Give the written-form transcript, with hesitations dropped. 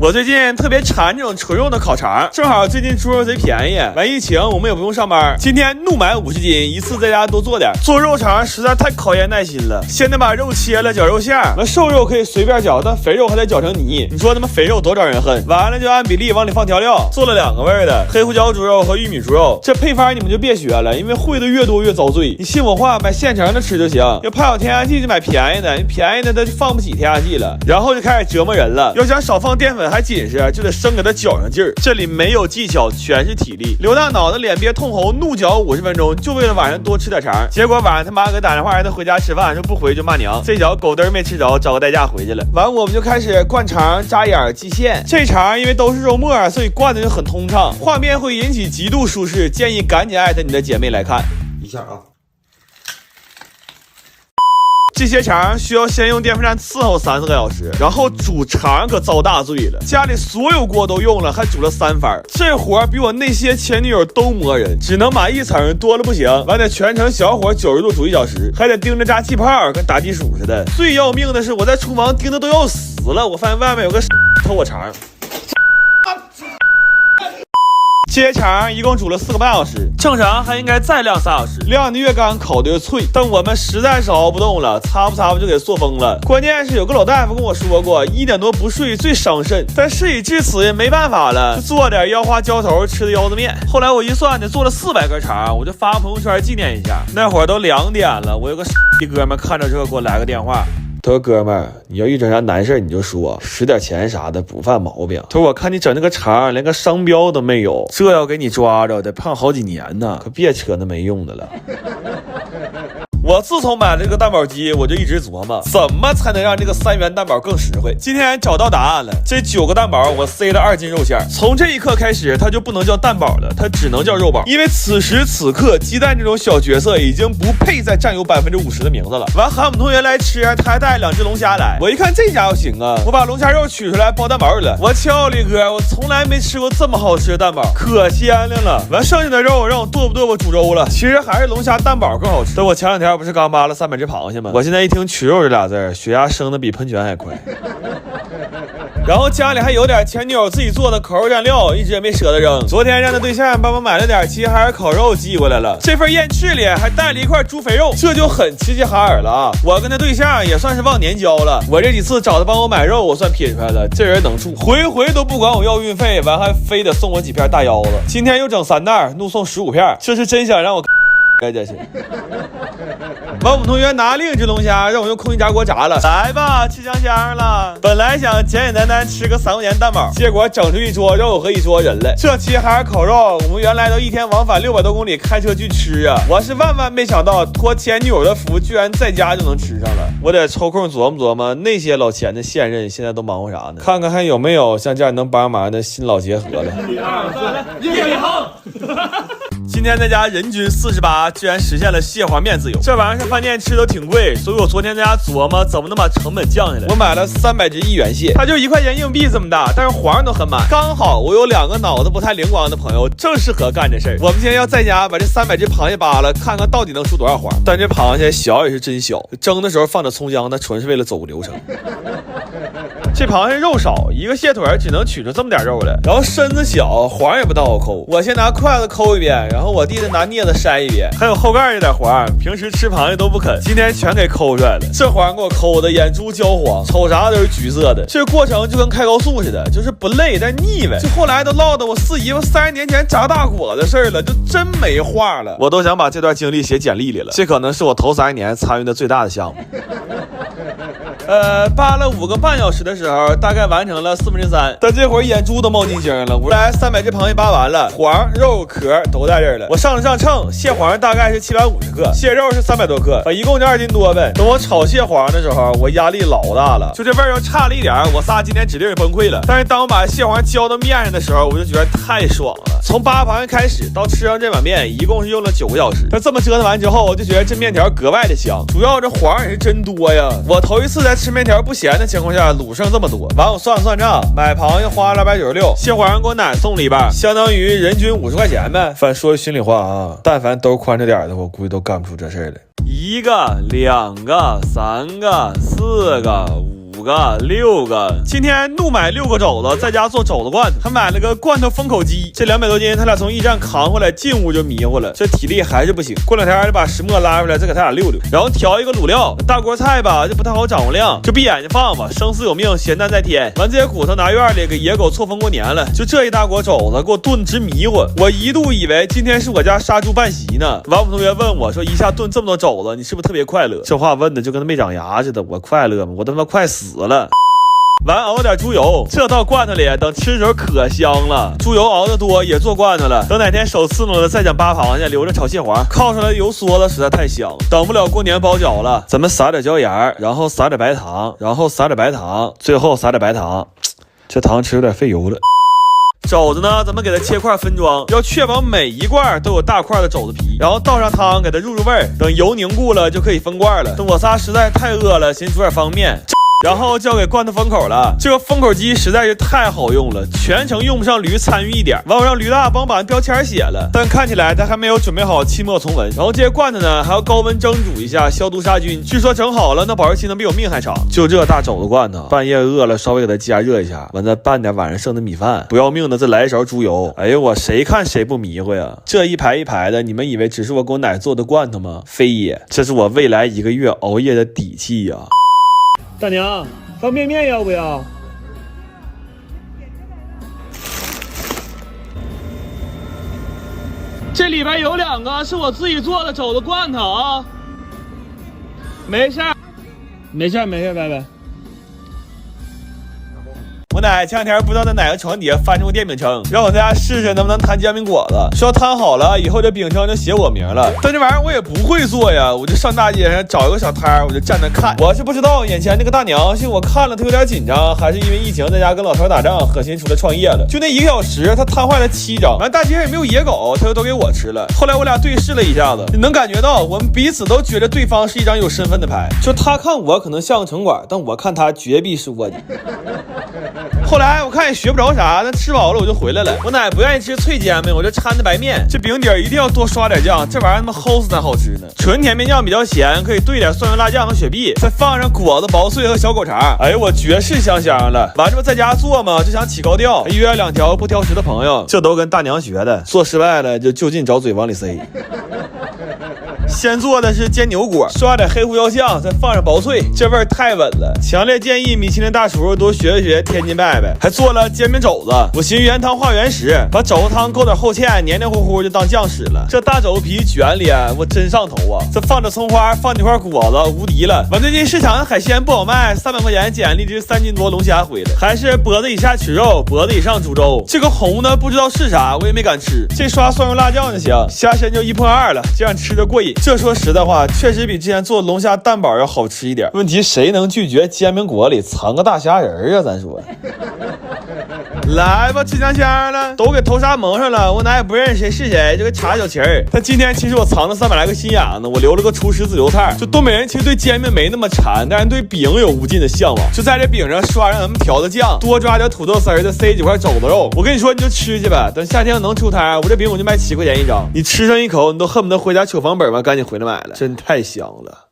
我最近特别馋这种纯肉的烤肠，正好最近猪肉贼便宜，完疫情我们也不用上班，今天怒买50斤，一次在家多做点。做肉肠实在太考验耐心了，先得把肉切了，绞肉馅，完瘦肉可以随便绞，但肥肉还得绞成泥。你说他妈肥肉多招人恨。完了就按比例往里放调料，做了2个味儿的黑胡椒猪肉和玉米猪肉。这配方你们就别学了，因为会的越多越遭罪。你信我话，买现成的吃就行。要怕有添加剂就买便宜的，便宜的它就放不起添加剂了。然后就开始折磨人了，要想少放淀粉还紧实，就得生给它搅上劲儿。这里没有技巧，全是体力。刘大脑的脸憋通红，怒搅50分钟，就为了晚上多吃点肠。结果晚上他妈给打电话让他回家吃饭，说不回就骂娘。这脚狗嘚没吃着，找个代驾回去了。完我们就开始灌肠、扎眼、系线。这肠因为都是肉末，所以灌的就很通畅，画面会引起极度舒适，建议赶紧艾特你的姐妹来看一下啊。这些肠需要先用电风扇伺候3-4个小时，然后煮肠可遭大罪了，家里所有锅都用了，还煮了3番，这活比我那些前女友都磨人，只能码1层，多了不行，完得全程小火90度煮1小时，还得盯着炸气泡，跟打地鼠似的。最要命的是我在厨房盯的都要死了，我发现外面有个偷我肠。这些肠一共煮了4个半小时，正常还应该再晾3小时，晾的越干烤的越脆，但我们实在是熬不动了，擦不就给塑封了。关键是有个老大夫跟我说过，1点多不睡最伤肾，但事已至此也没办法了，就做点腰花浇头吃的腰子面。后来我一算得做了400根肠，我就发朋友圈纪念一下。那会儿都2点了，我有个哥们看着这个给我来个电话，他说哥们儿，你要遇整啥难事你就说，使点钱啥的不犯毛病。他说我看你整那个肠连个商标都没有，这要给你抓着得胖好几年呢，可别扯那没用的了。我自从买了这个蛋堡机，我就一直琢磨怎么才能让这个3元蛋堡更实惠。今天找到答案了，这9个蛋堡我塞了2斤肉馅，从这一刻开始它就不能叫蛋堡了，它只能叫肉堡，因为此时此刻鸡蛋这种小角色已经不配再占有50%的名字了。完喊我们同学来吃，他还带2只龙虾来，我一看这家伙行啊，我把龙虾肉取出来包蛋堡了。我敲李哥，我从来没吃过这么好吃的蛋堡，可鲜亮了。完剩下的肉让我剁不煮粥了，其实还是龙虾蛋堡更好吃。但我前2天不是刚扒了300只螃蟹吗？我现在一听取肉这俩字儿，血压升的比喷泉还快。然后家里还有点前女友自己做的烤肉蘸料，一直也没舍得扔。昨天让他对象帮我买了点齐齐哈尔烤肉寄过来了，这份燕翅里还带了一块猪肥肉，这就很齐齐哈尔了啊！我跟他对象也算是忘年交了，我这几次找他帮我买肉，我算撇出来了，这人能处，回都不管我要运费，完还非得送我几片大腰子。今天又整3袋，怒送15片，这是真想让我该这是。完我们同学拿另一只龙虾让我用空气炸锅炸了，来吧，吃香香了。本来想简简单吃个3块钱蛋堡，结果整出一桌肉和一桌人来。这期还是烤肉，我们原来都1天往返600多公里开车去吃啊！我是万万没想到托前女友的福，居然在家就能吃上了。我得抽空琢磨那些老钱的现任现在都忙活啥呢？看看还有没有像这样能帮忙的新老结合了。1、2、3，立好。今天在家人均48，居然实现了蟹黄面自由。这玩意儿上饭店吃都挺贵，所以我昨天在家琢磨怎么能把成本降下来。我买了300只1元蟹，它就1块钱硬币这么大，但是黄都很满。刚好我有2个脑子不太灵光的朋友，正适合干这事儿。我们今天要在家把这300只螃蟹扒了，看看到底能出多少黄。但这螃蟹小也是真小，蒸的时候放点葱姜，那纯是为了走个流程。这螃蟹肉少，一个蟹腿只能取出这么点肉来，然后身子小，黄也不到我抠。我先拿筷子抠一遍，然后我弟弟拿镊子筛一遍，还有后盖这点黄，平时吃螃蟹都不啃，今天全给抠出来了。这黄给我抠的眼珠焦黄，瞅啥都是橘色的。这过程就跟开高速似的，就是不累但腻歪。就后来都唠的我四姨夫30年前炸大果的事儿了，就真没话了。我都想把这段经历写简历里了，这可能是我头30年参与的最大的项目。扒了5个半小时的时候，大概完成了3/4，但这会儿眼珠都冒金星了。我来300只螃蟹扒完了，黄、肉、壳都在这儿了。我上秤，蟹黄大概是750克，蟹肉是300多克，一共就2斤多呗。等我炒蟹黄的时候，我压力老大了，就这味儿要差了一点，我仨今天指定崩溃了。但是当我把蟹黄浇到面上的时候，我就觉得太爽了。从扒螃蟹开始到吃上这碗面，一共是用了9个小时。但这么折腾完之后，我就觉得这面条格外的香，主要这黄也是真多呀。我头一次在吃面条不咸的情况下卤剩这么多。完我算了算账，买螃蟹花了296，蟹黄给我奶送了一半，相当于人均50块钱呗。反正说句心里话啊，但凡都宽着点的，我估计都干不出这事儿来。1个、2个、3个、4个、5个。6个。今天怒买6个肘子，在家做肘子罐头，还买了个罐头封口机。这200多斤，他俩从驿站扛回来，进屋就迷糊了，这体力还是不行。过2天就把石磨拉回来，再给他俩溜溜，然后调一个卤料。大锅菜吧，就不太好掌握量，就闭眼睛放吧，生死有命，咸淡在天。完这些骨头拿院里给野狗错峰过年了，就这一大锅肘子给我炖直迷糊。我一度以为今天是我家杀猪办席呢。王普同学问我说：“一下炖这么多肘子，你是不是特别快乐？”这话问的就跟他没长牙似的。我快乐吗？我他妈快死了。完熬点猪油，这到罐头里，等吃的时候可香了。猪油熬得多也做罐头了，等哪天手刺挠了再讲扒螃蟹，留着炒蟹黄，烤出来的油梭子实在太香。等不了过年包饺了，咱们撒点椒盐，然后撒点白糖，然后撒点白糖，最后撒点白糖。这糖吃有点费油了。肘子呢，咱们给它切块分装，要确保每一罐都有大块的肘子皮，然后倒上汤给它入味儿。等油凝固了就可以分罐了。等我仨实在太饿了，寻思煮点方便。然后交给罐头封口了，这个封口机实在是太好用了，全程用不上驴参与一点。完我让驴大帮把标签写了，但看起来他还没有准备好期末重文。然后这些罐头呢还要高温蒸煮一下，消毒杀菌。据说整好了那保质期能比我命还长。就这大肘子罐头，半夜饿了稍微给它加热一下，完再拌点晚上剩的米饭，不要命的再来一勺猪油。哎呦我谁看谁不迷糊呀？这一排一排的，你们以为只是我给我奶做的罐头吗？非也，这是我未来1个月熬夜的底气呀。大娘，方便面要不要？这里边有2个是我自己做的肘子罐头啊。没事，拜拜。我奶前2天不知道在哪个床底下翻出个电饼铛，让我在家试试能不能摊煎饼果子。说摊好了以后这饼铛就写我名了，但这玩意儿我也不会做呀，我就上大街上找一个小摊，我就站着看。我是不知道眼前这个大娘是我看了她有点紧张，还是因为疫情在家跟老头打仗，狠心出来创业了。就那1个小时，她摊坏了7张，完大街上也没有野狗，她就都给我吃了。后来我俩对视了一下子，你能感觉到我们彼此都觉得对方是一张有身份的牌。就他看我可能像个城管，但我看他绝壁是卧底。后来我看也学不着啥，那吃饱了我就回来了。我奶不愿意吃脆煎饼，我就掺着白面，这饼底一定要多刷点酱，这玩意儿他妈齁死才好吃呢。纯甜面酱比较咸，可以兑点蒜油辣酱和雪碧，再放上果子薄脆和小狗肠。哎呦我绝世香香了。完这不在家做吗？就想起高调，还约2条不挑食的朋友，这都跟大娘学的。做失败了就近找嘴往里塞。先做的是煎牛果，刷点黑胡椒酱，再放上薄脆，这味儿太稳了。强烈建议米其林大厨多学学天津拜拜。还做了煎饼肘子，我寻原汤化原食，把肘子汤勾点厚芡，黏黏糊糊就当酱使了。这大肘子皮卷里我真上头啊！这放着葱花，放几块果子，无敌了。完最近市场的海鲜不好卖，300块钱捡了一只3斤多龙虾回来，还是脖子以下取肉，脖子以上煮粥。这个红的不知道是啥，我也没敢吃。这刷蒜油辣酱就行，虾参就1碰2了，这样吃着过瘾。这说实在话，确实比之前做龙虾蛋堡要好吃一点。问题谁能拒绝煎饼果里藏个大虾仁啊？咱说，来吧，吃香香了，都给头纱蒙上了。我哪也不认识谁是谁，就个查小旗儿。但今天其实我藏了300来个心眼呢，我留了个厨师自由菜。就东北人其实对煎饼没那么馋，但是对饼有无尽的向往。就在这饼上刷上咱们调的酱，多抓点土豆丝儿，再塞几块肘子肉。我跟你说，你就吃去吧。等夏天能出摊，我这饼我就卖7块钱一张。你吃上一口，你都恨不得回家取房本吧，赶紧回来买了，真太香了。